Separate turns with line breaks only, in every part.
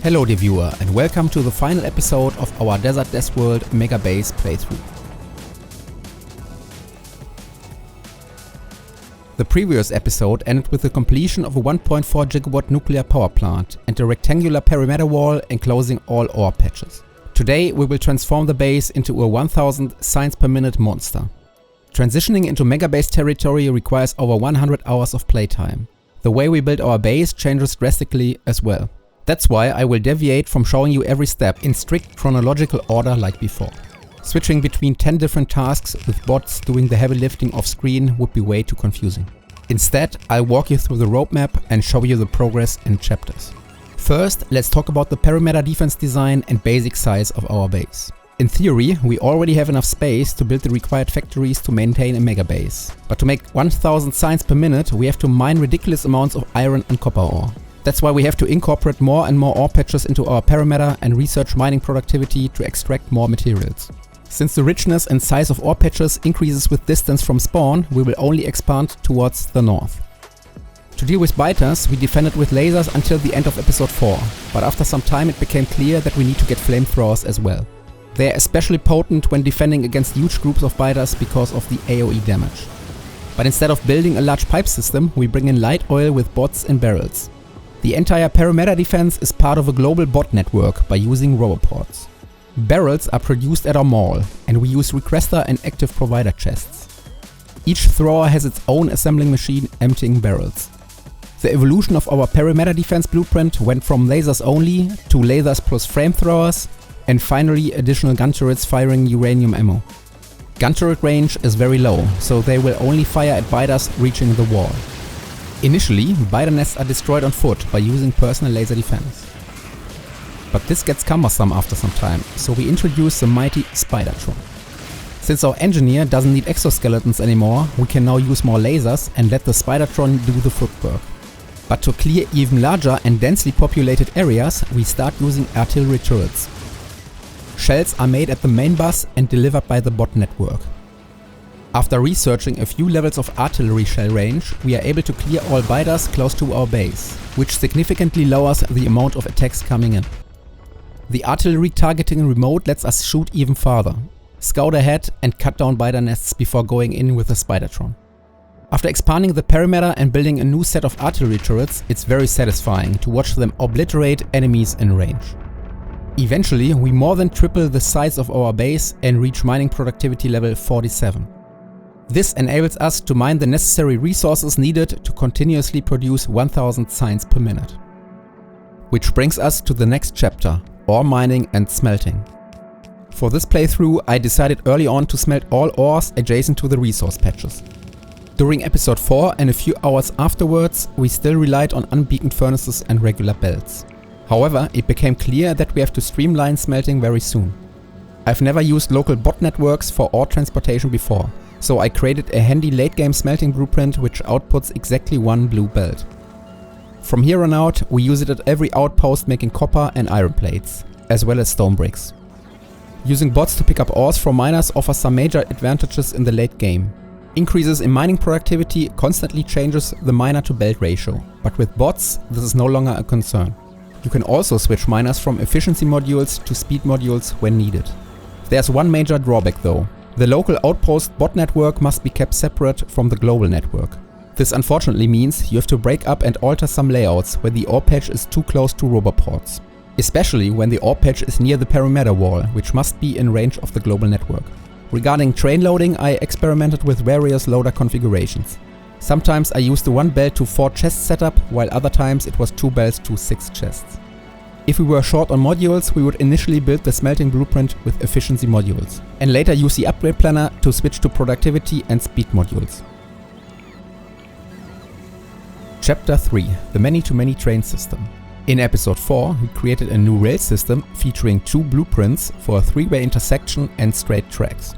Hello dear viewer and welcome to the final episode of our Desert Deathworld MEGABASE playthrough. The previous episode ended with the completion of a 1.4 gigawatt nuclear power plant and a rectangular perimeter wall enclosing all ore patches. Today we will transform the base into a 1000 signs per minute monster. Transitioning into MEGABASE territory requires over 100 hours of playtime. The way we build our base changes drastically as well. That's why I will deviate from showing you every step in strict chronological order like before. Switching between 10 different tasks with bots doing the heavy lifting off screen would be way too confusing. Instead, I'll walk you through the roadmap and show you the progress in chapters. First, let's talk about the perimeter defense design and basic size of our base. In theory, we already have enough space to build the required factories to maintain a mega base. But to make 1000 signs per minute, we have to mine ridiculous amounts of iron and copper ore. That's why we have to incorporate more and more ore patches into our perimeter and research mining productivity to extract more materials. Since the richness and size of ore patches increases with distance from spawn, we will only expand towards the north. To deal with biters, we defended with lasers until the end of episode 4, but after some time it became clear that we need to get flamethrowers as well. They are especially potent when defending against huge groups of biters because of the AoE damage. But instead of building a large pipe system, we bring in light oil with bots and barrels. The entire perimeter defense is part of a global bot network by using roboports. Barrels are produced at our mall, and we use requester and active provider chests. Each thrower has its own assembling machine emptying barrels. The evolution of our perimeter defense blueprint went from lasers only to lasers plus flamethrowers, and finally additional gun turrets firing uranium ammo. Gun turret range is very low, so they will only fire at biters reaching the wall. Initially, biter nests are destroyed on foot by using personal laser defense. But this gets cumbersome after some time, so we introduce the mighty Spidertron. Since our engineer doesn't need exoskeletons anymore, we can now use more lasers and let the Spidertron do the footwork. But to clear even larger and densely populated areas, we start using artillery turrets. Shells are made at the main bus and delivered by the bot network. After researching a few levels of artillery shell range, we are able to clear all biters close to our base, which significantly lowers the amount of attacks coming in. The artillery targeting remote lets us shoot even farther, scout ahead and cut down biter nests before going in with the Spidertron. After expanding the perimeter and building a new set of artillery turrets, it's very satisfying to watch them obliterate enemies in range. Eventually, we more than triple the size of our base and reach mining productivity level 47. This enables us to mine the necessary resources needed to continuously produce 1000 signs per minute. Which brings us to the next chapter, ore mining and smelting. For this playthrough, I decided early on to smelt all ores adjacent to the resource patches. During episode 4 and a few hours afterwards, we still relied on unbeaconed furnaces and regular belts. However, it became clear that we have to streamline smelting very soon. I've never used local bot networks for ore transportation before, so I created a handy late-game smelting blueprint which outputs exactly one blue belt. From here on out, we use it at every outpost making copper and iron plates, as well as stone bricks. Using bots to pick up ores from miners offers some major advantages in the late game. Increases in mining productivity constantly changes the miner to belt ratio, but with bots this is no longer a concern. You can also switch miners from efficiency modules to speed modules when needed. There's one major drawback though. The local outpost bot network must be kept separate from the global network. This unfortunately means you have to break up and alter some layouts where the ore patch is too close to roboports. Especially when the ore patch is near the perimeter wall, which must be in range of the global network. Regarding train loading, I experimented with various loader configurations. Sometimes I used the 1 belt to 4 chest setup, while other times it was 2 belts to 6 chests. If we were short on modules, we would initially build the smelting blueprint with efficiency modules, and later use the upgrade planner to switch to productivity and speed modules. Chapter 3 – The Many-to-Many Train System. In episode 4, we created a new rail system featuring 2 blueprints for a 3-way intersection and straight tracks.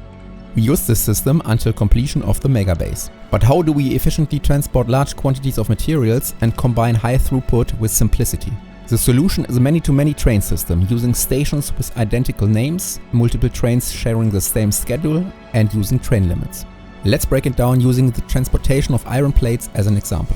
We used this system until completion of the megabase. But how do we efficiently transport large quantities of materials and combine high throughput with simplicity? The solution is a many-to-many train system using stations with identical names, multiple trains sharing the same schedule, and using train limits. Let's break it down using the transportation of iron plates as an example.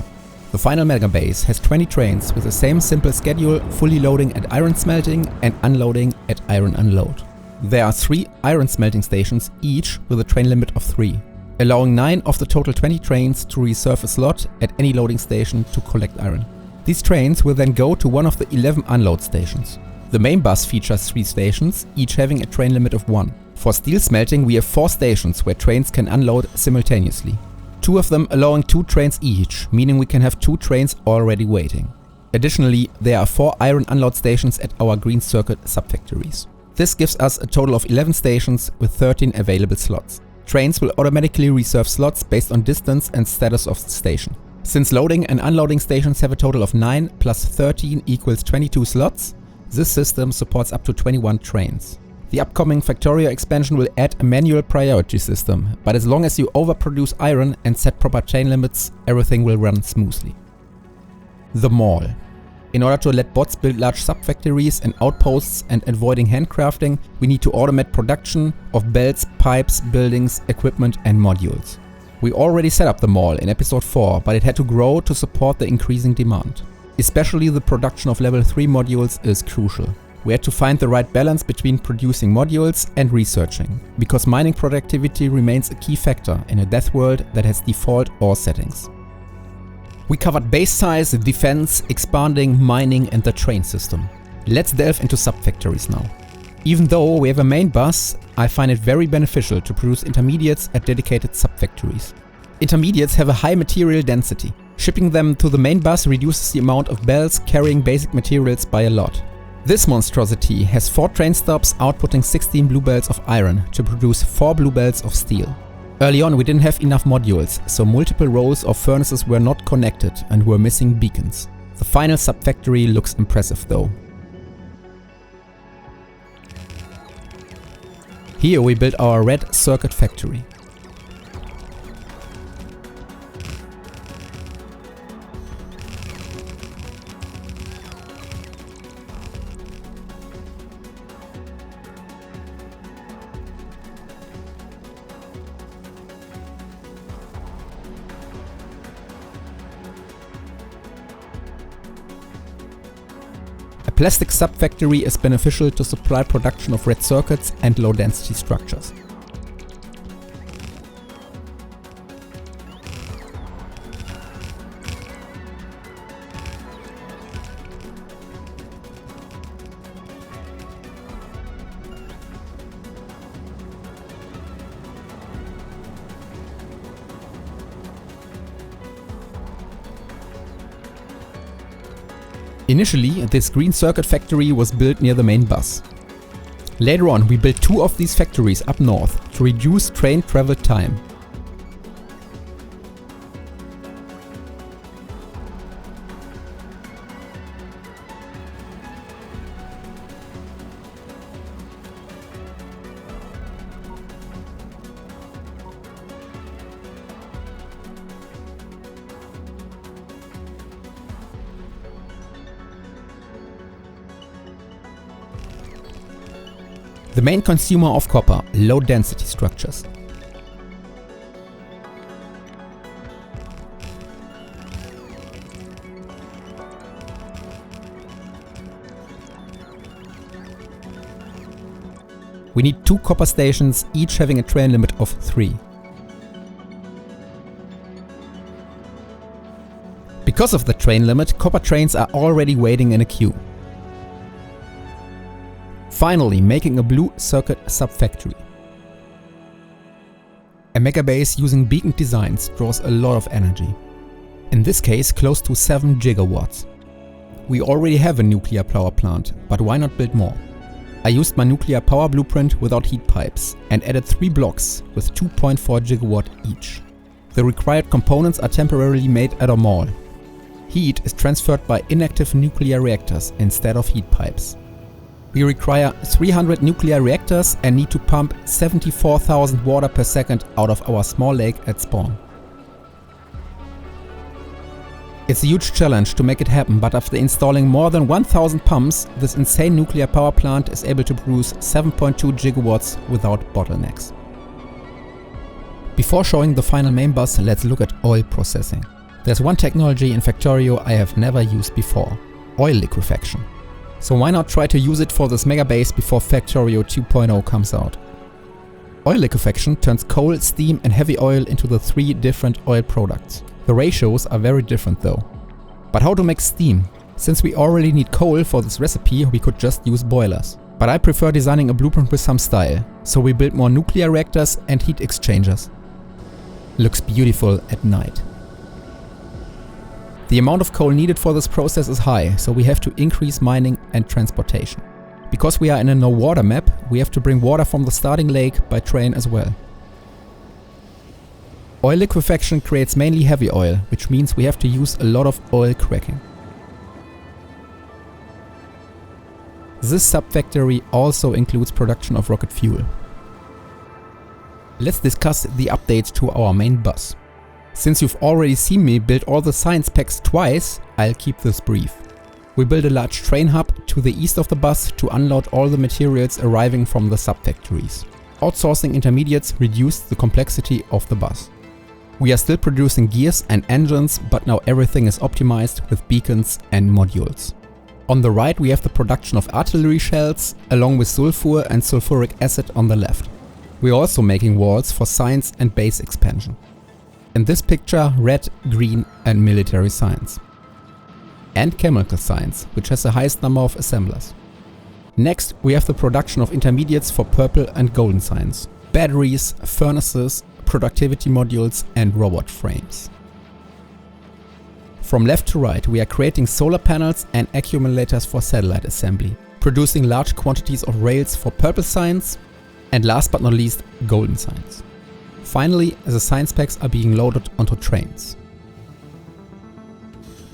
The The final megabase has 20 trains with the same simple schedule, fully loading at iron smelting and unloading at iron unload. There are 3 iron smelting stations, each with a train limit of 3, allowing 9 of the total 20 trains to reserve a slot at any loading station to collect iron. These trains will then go to one of the 11 unload stations. The main bus features 3 stations, each having a train limit of 1. For steel smelting we have 4 stations where trains can unload simultaneously. 2 of them allowing 2 trains each, meaning we can have 2 trains already waiting. Additionally, there are 4 iron unload stations at our green circuit subfactories. This gives us a total of 11 stations with 13 available slots. Trains will automatically reserve slots based on distance and status of the station. Since loading and unloading stations have a total of 9 plus 13 equals 22 slots, this system supports up to 21 trains. The upcoming Factorio expansion will add a manual priority system, but as long as you overproduce iron and set proper chain limits, everything will run smoothly. The mall. In order to let bots build large subfactories and outposts and avoiding handcrafting, we need to automate production of belts, pipes, buildings, equipment and modules. We already set up the mall in episode 4, but it had to grow to support the increasing demand. Especially the production of level 3 modules is crucial. We had to find the right balance between producing modules and researching, because mining productivity remains a key factor in a death world that has default ore settings. We covered base size, defense, expanding, mining and the train system. Let's delve into subfactories now. Even though we have a main bus, I find it very beneficial to produce intermediates at dedicated subfactories. Intermediates have a high material density. Shipping them to the main bus reduces the amount of belts carrying basic materials by a lot. This monstrosity has 4 train stops outputting 16 blue belts of iron to produce 4 blue belts of steel. Early on we didn't have enough modules, so multiple rows of furnaces were not connected and were missing beacons. The final subfactory looks impressive though. Here we built our red circuit factory. A plastic subfactory is beneficial to supply production of red circuits and low density structures. Initially, this green circuit factory was built near the main bus. Later on, we built 2 of these factories up north to reduce train travel time. The main consumer of copper, low density structures. We need 2 copper stations, each having a train limit of 3. Because of the train limit, copper trains are already waiting in a queue. Finally, making a blue circuit subfactory. A megabase using beacon designs draws a lot of energy. In this case, close to 7 gigawatts. We already have a nuclear power plant, but why not build more? I used my nuclear power blueprint without heat pipes and added 3 blocks with 2.4 gigawatt each. The required components are temporarily made at a mall. Heat is transferred by inactive nuclear reactors instead of heat pipes. We require 300 nuclear reactors and need to pump 74,000 water per second out of our small lake at spawn. It's a huge challenge to make it happen, but after installing more than 1000 pumps, this insane nuclear power plant is able to produce 7.2 gigawatts without bottlenecks. Before showing the final main bus, let's look at oil processing. There's one technology in Factorio I have never used before: oil liquefaction. So why not try to use it for this megabase before Factorio 2.0 comes out? Oil liquefaction turns coal, steam and heavy oil into the 3 different oil products. The ratios are very different though. But how to make steam? Since we already need coal for this recipe, we could just use boilers. But I prefer designing a blueprint with some style, so we built more nuclear reactors and heat exchangers. Looks beautiful at night. The amount of coal needed for this process is high, so we have to increase mining and transportation. Because we are in a no water map, we have to bring water from the starting lake by train as well. Oil liquefaction creates mainly heavy oil, which means we have to use a lot of oil cracking. This subfactory also includes production of rocket fuel. Let's discuss the updates to our main bus. Since you've already seen me build all the science packs twice, I'll keep this brief. We built a large train hub to the east of the bus to unload all the materials arriving from the subfactories. Outsourcing intermediates reduced the complexity of the bus. We are still producing gears and engines, but now everything is optimized with beacons and modules. On the right we have the production of artillery shells, along with sulfur and sulfuric acid on the left. We are also making walls for science and base expansion. In this picture, red, green and military science. And chemical science, which has the highest number of assemblers. Next, we have the production of intermediates for purple and golden science, batteries, furnaces, productivity modules and robot frames. From left to right, we are creating solar panels and accumulators for satellite assembly, producing large quantities of rails for purple science, and last but not least, golden science. Finally, the science packs are being loaded onto trains.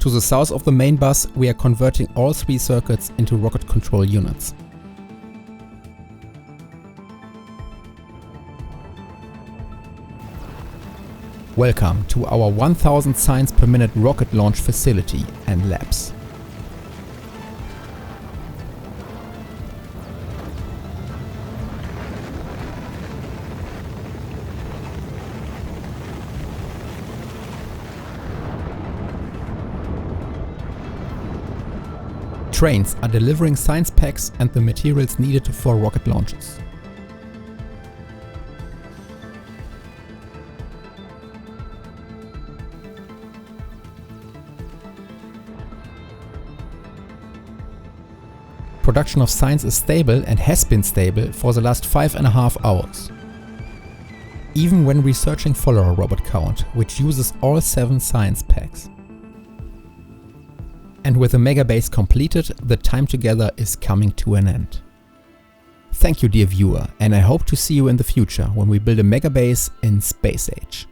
To the south of the main bus, we are converting all 3 circuits into rocket control units. Welcome to our 1000 science per minute rocket launch facility and labs. Trains are delivering science packs and the materials needed for rocket launches. Production of science is stable and has been stable for the last 5.5 hours. Even when researching follower robot count, which uses all 7 science packs. And with the megabase completed, the time together is coming to an end. Thank you dear viewer, and I hope to see you in the future when we build a megabase in Space Age.